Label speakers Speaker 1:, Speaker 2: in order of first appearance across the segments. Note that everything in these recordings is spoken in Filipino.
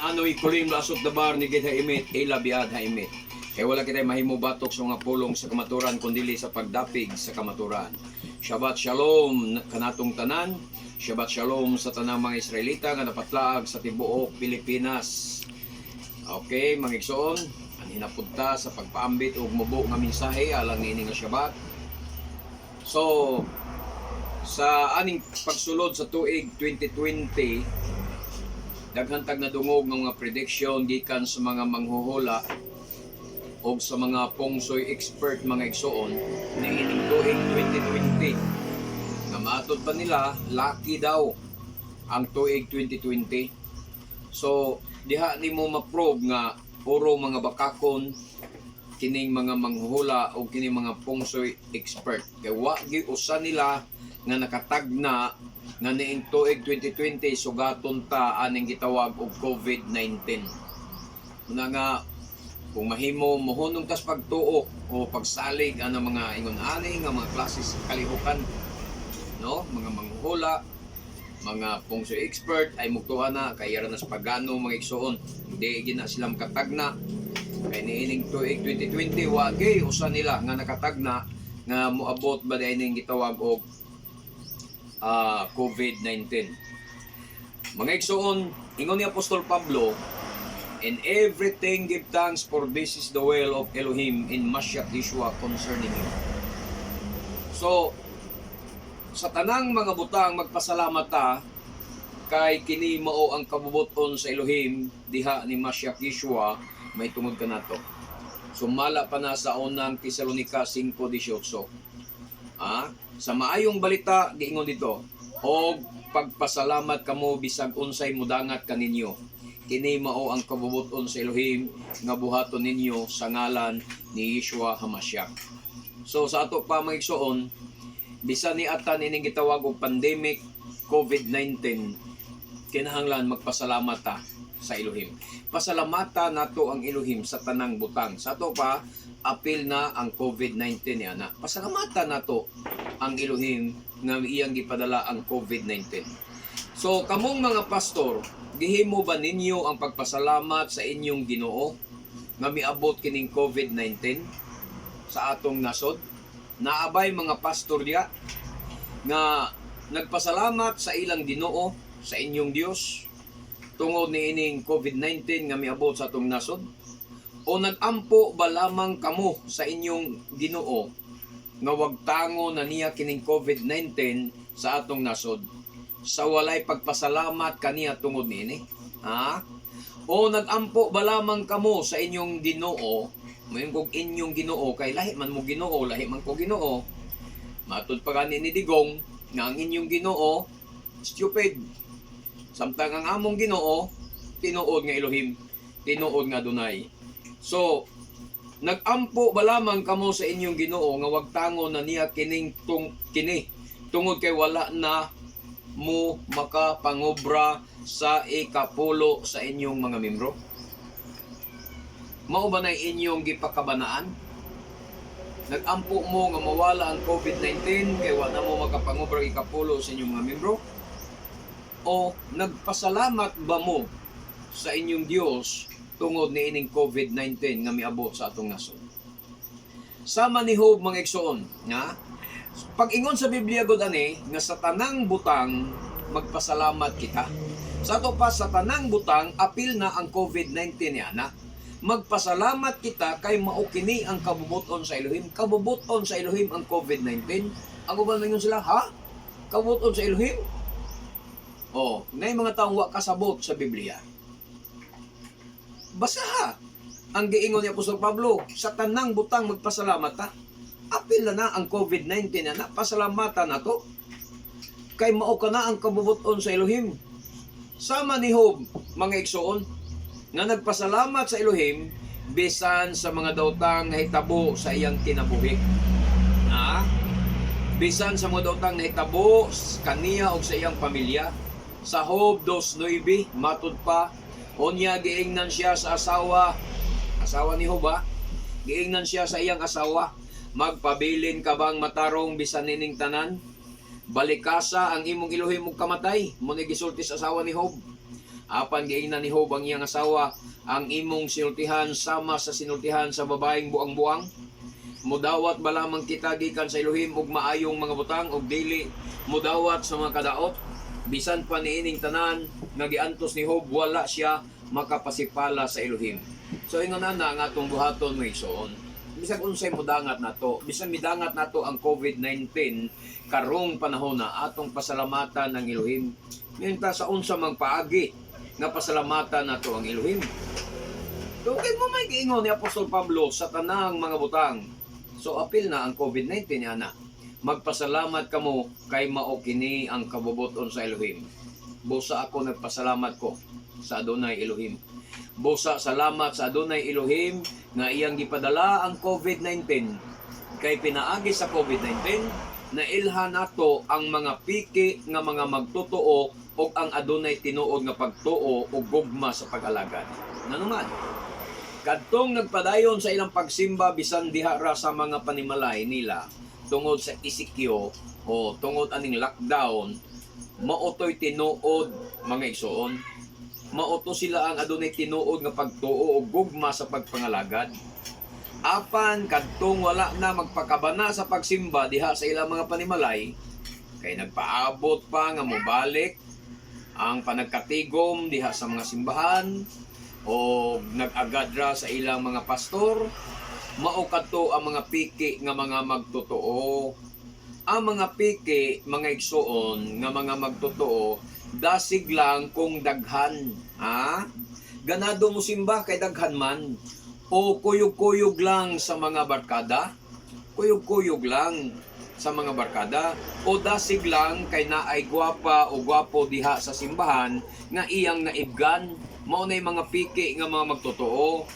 Speaker 1: ano'y kulim lasot dabar ni gid haimit ila biad haimit. Kaya wala kita mahimo batok sa mga pulong sa kamaturan kundili sa pagdapig sa kamaturan. Shabbat Shalom kanatong tanan. Shabbat Shalom sa tanang mga Israelita nga napatlaag sa tibuok Pilipinas. Okay, mga igsoon, hinapudta sa pagpaambit og mubo nga mensahe alang niini nga Shabbat. So, sa aning pagsulod sa tuig 2020, daghantag na dungog ng mga prediction gikan sa mga manghuhula o sa mga pongsoy expert mga igsoon na ining tuig 2020 na matod pa nila lucky daw ang tuig 2020. So diha nimo ma-probe nga puro mga bakakon kining mga manghuhula o kining mga pongsoy expert kay wa gi usa nila nga nakatagna nga niing tuig 2020 sugaton ta aning gitawag og COVID-19. Muna nga kung mahimo mohunong tas pagtuo o pagsalig ano mga ingon-ani nga mga klase sa kalihukan, no, mga manghuhula, mga pongsoy expert ay mugtuan na kay ra nas pagano mga igsoon, hindi gina silang katagna kay niining tuig 2020 wagi usa nila nga nakatagna nga moabot ba dining gitawag og COVID-19. Mga igsoon, ingon ni Apostol Pablo, "In everything give thanks, for this is the will of Elohim in Mashiach Yeshua concerning you." So, sa tanang mga butang magpasalamat ta kay kini mao ang kabubuton sa Elohim diha ni Mashiach Yeshua may tungod kanato. Sumala pa na sa unang Tesalonica 5:18. Sa maayong balita giingon dito, og pagpasalamat kamo bisag unsay mudangat kaninyo. Kini mao ang kabubuton sa Elohim nga buhaton ninyo sa ngalan ni Yeshua HaMashiach. So sa ato pa mga igsoon, bisan ni atan ining gitawag og pandemic COVID-19, kinahanglan magpasalamat ta sa Elohim. Pasalamata nato ang Elohim sa tanang butang. Sa ato pa apil na ang COVID-19 yana. Pasalamata nato ang Elohim nga iyang gipadala ang COVID-19. So kamong mga pastor, gihimo ba ninyo ang pagpasalamat sa inyong Ginoo nga miabot kining COVID-19 sa atong nasod? Naabay mga pastor diya nga nagpasalamat sa ilang Ginoo, sa inyong Dios tungod ni ining COVID-19 nga miabot sa atong nasod? O nagampo ba lamang kamo sa inyong Ginoo nga wagtango na niya kining COVID-19 sa atong nasod sa walay pagpasalamat kaniya tungod niini? O nagampo ba lamang kamo sa inyong Ginoo, mayon kog inyong Ginoo kay lahi man mo Ginoo, lahi man ko Ginoo. Matud pa gani ni Digong nga ang inyong Ginoo stupid. Samtang ang among Ginoo tinuod nga Elohim, tinuod nga Dunay. So, nagampo ba lamang kamo sa inyong Ginoo nga wagtango na niya kining kini tungod kay wala na mo makapangobra sa ikapulo sa inyong mga membro? Mao ba na inyong gipakabanaan? Nagampo mo nga mawala ang COVID-19 kay wala mo makapangobra ikapulo sa inyong mga membro? O nagpasalamat ba mo sa inyong Dios tungod ni ining COVID-19 nga miabot sa atong nasod? Sama ni Job mga igsoon, nga pag-ingon sa Biblia gud ani nga sa tanang butang magpasalamat kita. Sa ato pa sa tanang butang apil na ang COVID-19 yana. Magpasalamat kita kay mao kini ang kabubuton sa Elohim. Kabubuton sa Elohim ang COVID-19. Ang uban ningon sila, kabubuton sa Elohim? Nay mga taong wa kasabot sa Biblia. Basa ang giingon ni Apostol Pablo, sa tanang butang magpasalamat ta. Apil na ang COVID-19 na pasalamatan nato. Kay mao kana ang kabubuton sa Elohim. Sama ni Job mga igsoon nga nagpasalamat sa Elohim bisan sa mga daotang nahitabo sa iyang kinabuhi. Bisan sa mga daotang nahitabo kaniya o sa iyang pamilya. Sa Job 2:9 matud pa, unya giingnan siya sa asawa ni Job, giingnan siya sa iyang asawa, magpabilin ka bang matarong bisan nining tanan? Balikasa ang imong Elohim ug kamatay, mo ni gisulti sa asawa ni Job. Apan giingnan ni Job ang iyang asawa, ang imong sinultihan sama sa sinultihan sa babaeng buang-buang. Mudawat ba lamang kita gikan sa Elohim og maayong mga butang og dili mudawat sa mga kadaot? Bisan pa niining tanan nga giantos ni Job, wala siya makapasipala sa Elohim. So ingon na ang atong buhaton mo igsoon. Bisag unsay modangat nato, bisan midangat nato ang COVID-19 karong panahon na atong pasalamatan ng Elohim. Minta sa unsa mang paagi nga pasalamatan nato ang Elohim. Tugid mo may giingon ni Apostol Pablo sa tanang mga butang. So apil na ang COVID-19 ana. Magpasalamat kamo kay mao kini ang kabubuton sa Elohim. Busa ako nagpasalamat ko sa Adonai Elohim. Busa salamat sa Adonai Elohim nga iyang gipadala ang COVID-19. Kay pinaagi sa COVID-19 na ilhan nato ang mga piki nga mga magtotoo o ang Adonai tinuod nga pagtuo o gugma sa pag-alagad. Nanuman, kadtong nagpadayon sa ilang pagsimba bisan diha ra sa mga panimalay nila tungod sa isikyo o tungod aning lockdown, maotoy tinuod mga igsoon. Maoto sila ang Adonai tinuod nga pagtuo o gugma sa pagpangalagad. Apan kadtong wala na magpakabana sa pagsimba diha sa ilang mga panimalay, kay nagpaabot pa nga mobalik ang panagkatigom diha sa mga simbahan o nag-agadra sa ilang mga pastor, mao kadto ang mga piki nga mga magtotoo. Ang mga piki, mga igsoon nga mga magtotoo, dasig lang kung daghan. Ganado mo simba kay daghan man, o kuyog-kuyog lang sa mga barkada, kuyog-kuyog lang sa mga barkada, o dasig lang kay naay gwapa o gwapo diha sa simbahan nga iyang naibgan, mao nay mga piki nga mga magtotoo,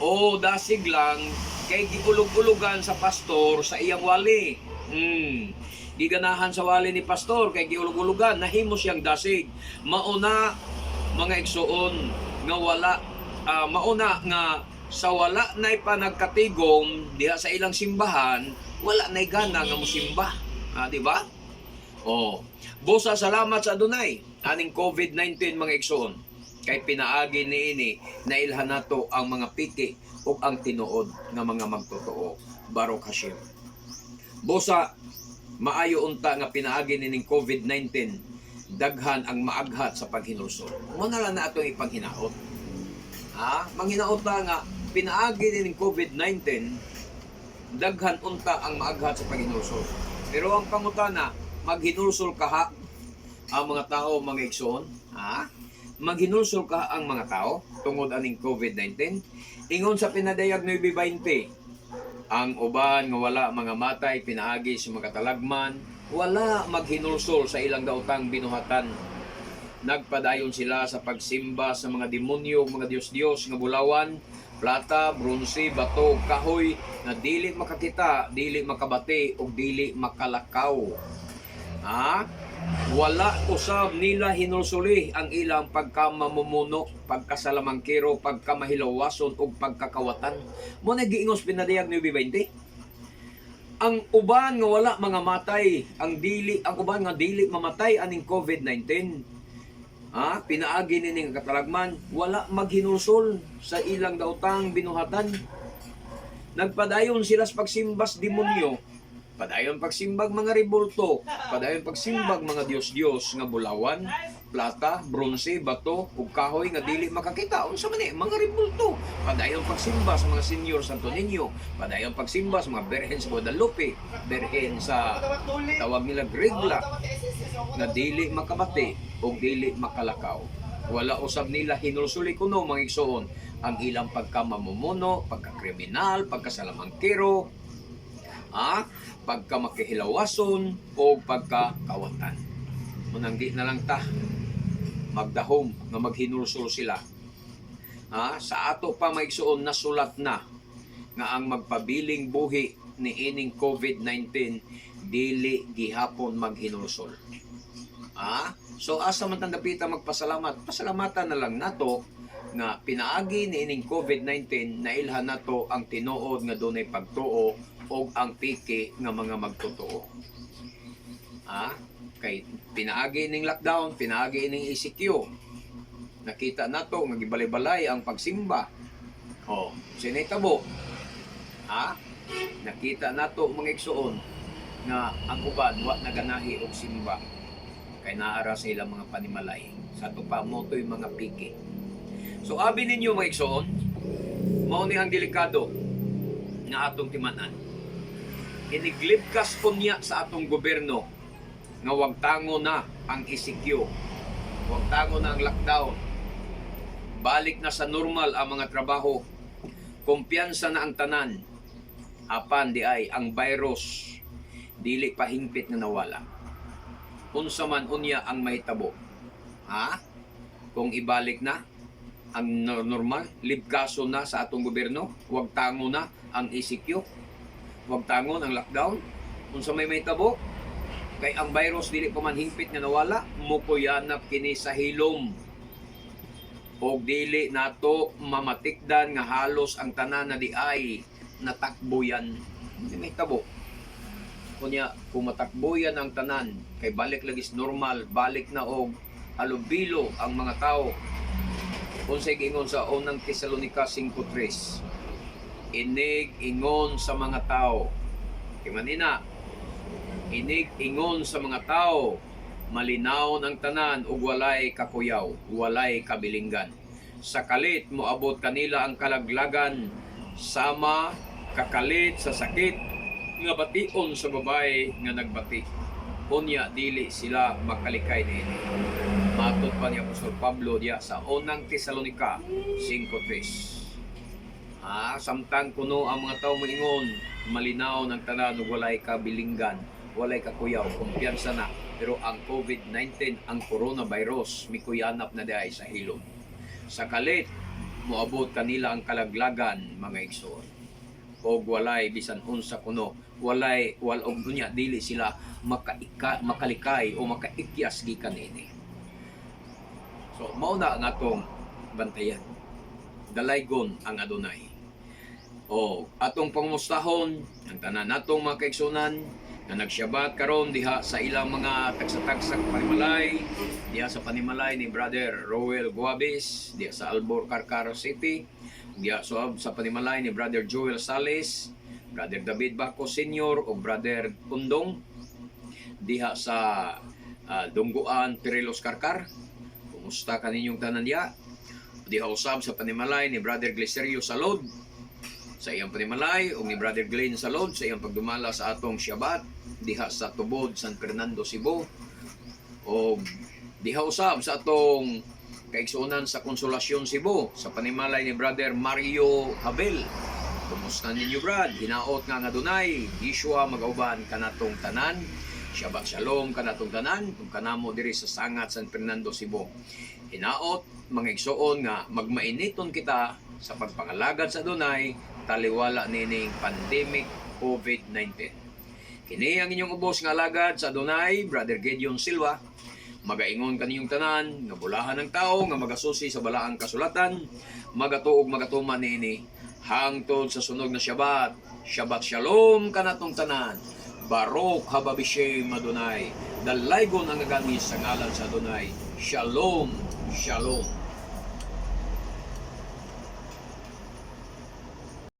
Speaker 1: o dasig lang kay giulog-ulogan sa pastor sa iyang wali. Giganahan sa wali ni pastor kay giulog-ulogan, nahimo siyang dasig. Mauna mga igsoon nga wala mauna nga sa wala nay panagkatigom diha sa ilang simbahan, wala nay gana nga mosimba, di ba? Busa salamat sa Adonai aning COVID-19 mga igsoon, kay pinaagi niini na ilhan nato ang mga piki ug ang tinuod nga mga magtotoo. Baruch Hashem. Busa maayo unta nga pinaagi nining COVID-19, daghan ang maaghat sa paghinulsol. Muna lang na atong ipanghinaot. Manghinaot ta nga pinaagi nining COVID-19, daghan unta ang maaghat sa paghinulsol. Pero ang pangutana, maghinulsol kaha ang mga tao, mga igsoon? Maghinulsol kaha ang mga tao tungod aning COVID-19? Ingon sa pinadayag 9:20, ang uban nga wala mga matay pinaagi sa mga talagman, wala maghinulsol sa ilang daotang binuhatan. Nagpadayon sila sa pagsimba sa mga demonyo, mga Diyos-Diyos nga bulawan, plata, bronze, bato, kahoy na dili makakita, dili makabati ug dili makalakaw. Wala usab nila hinulsuli ang ilang pagkamamumuno, pagkasalamangkero, pagkamahilawason ug pagkakawatan. Mo na giingos pinadayag 9:20. Ang uban nga wala mga matay, ang uban nga dili mamatay aning COVID-19. Pinaagi nining katalagman, wala maghinulsol sa ilang daotang binuhatan. Nagpadayon sila sa pagsimbas demonyo, padayon pagsimbag mga rebulto, padayon pagsimbag mga Diyos-Diyos nga bulawan, plata, bronze, bato, ug kahoy nga dili makakita. Unsa man mga rebulto. Padayon pagsimba sa mga Senyor Santo Niño, padayon pagsimba sa mga Birhen sa Guadalupe, Birhen sa tawag nila Regla, nga dili makabati ug dili makalakaw. Wala usab nila hinulsuli kuno mga igsoon ang ilang pagkamamumuno, pagkakriminal, pagkasalamangkero, pagkamakihilawason o pagkakawatan. Munanggi na lang ta magdahom nga maghinulsol sila. Sa ato pa maigsuon nasulat na nga ang magpabiling buhi ni ining COVID-19 dili gihapon maghinulsol. So asa man tang dapita magpasalamat, pasalamatan na lang nato nga pinaagi ni ining COVID-19 na ilhan nato ang tinuod nga dunay pagtuo o ang piki nga mga magtotoo. Kay pinaagi ning lockdown, pinaagi ning ECQ. Nakita nato nga gibalay-balay ang pagsimba. Oh, sinitabo. Ha? Nakita nato mga igsoon nga ang uban wa naganahi og simba kay naara sa ilang mga panimalay. Sa ato pa mo to'y mga piki. So abi ninyo mga igsoon, mao ni ang delikado nga atong timan-an. Iniglibkas po niya sa atong gobyerno nga wag tango na ang ECQ, wag tango na ang lockdown, balik na sa normal ang mga trabaho, kumpiyansa na ang tanan, apan di ay ang virus dili pa hingpit na nawala. Unsa man unya ang mahitabo, ha? Kung ibalik na ang normal, libkaso na sa atong gobyerno, wag tango na ang ECQ, wag tangon ang lockdown, unsa may mahitabo, kay ang virus dili pa man hingpit nga nawala, mukuyanap kini sa hilom. O dili nato mamatikdan nga halos ang tanan na di ay natakboyan. Hindi mahitabo. Kunya, kung matakboyan ang tanan, kay balik lagis normal, balik na og alubilo ang mga tao. Unsay giingon sa unang Tesalonica 5:3. Inig ingon sa mga tao. Kimanina, inig ingon sa mga tao, malinaw ang tanan ug walay kakuyaw, walay kabilinggan. Sa kalit moabot kanila ang kalaglagan, sama kakalit sa sakit nga bation sa babae nga nagbati. Unya dili sila makalikay niini. Matod pa ni Apostol Pablo diya sa unang Tesalonica 5:3. Samtang kuno ang mga tao moingon, malinaw ng tanan ug walay kabilinggan, walay kakuyaw, kumpiyansa na. Pero ang COVID-19, ang coronavirus, mikuyanap na diay sa hilom. Sa kalit, moabot kanila ang kalaglagan, mga igsoon. O walay bisan unsa kuno, walay og dunya dili sila makalikay o makaikyas gikan ini. So mao na nga tong bantayan. Dalaygon ang Adonai. O atong pangmustahon ang tanan natong mga kaigsunan na nagsyabat karon diha sa ilang mga tagsa-tagsak panimalay, diha sa panimalay ni Brother Roel Guabis, diha sa Albor, Carcaro City, diha sa panimalay ni Brother Joel Sales, Brother David Baco Sr. o Brother Pundong, diha sa Dungguan, Pirelos, Carcar. Kumusta kaninyong tanan diha? Diha usab sa panimalay ni Brother Glycerio Salod sa iyang panimalay o ni Brother Glenn Salod sa iyang pagdumala sa atong Shabbat diha sa Tubod, San Fernando, Cebu, o diha usab sa atong kaigsunan sa Konsolasyon, Cebu sa panimalay ni Brother Mario Habel. Kumusta ninyo Brad? Hinaot nga Adonai, Yeshua magauban kanatong tanan, Shabbat Shalom kanatong tanan, kung kanamo diri sa Sangat, San Fernando, Cebu. Hinaot mga igsoon nga magmainiton kita sa pagpangalagad sa Adonai taliwala nining pandemic COVID-19. Kini ang inyong ubos nga alagad sa Adonai, Brother Gideon Silva. Magaingon kaninyong tanan nga bulahan ng tao nga magasusi sa balaang kasulatan, magatuog magatuman nini hangtod sa sunog na Shabbat. Shabbat Shalom kanatong tanan. Baruch haba b'Shem Adonai. Dalaygon ang agamis sa ngalan sa Adonai. Shalom, Shalom.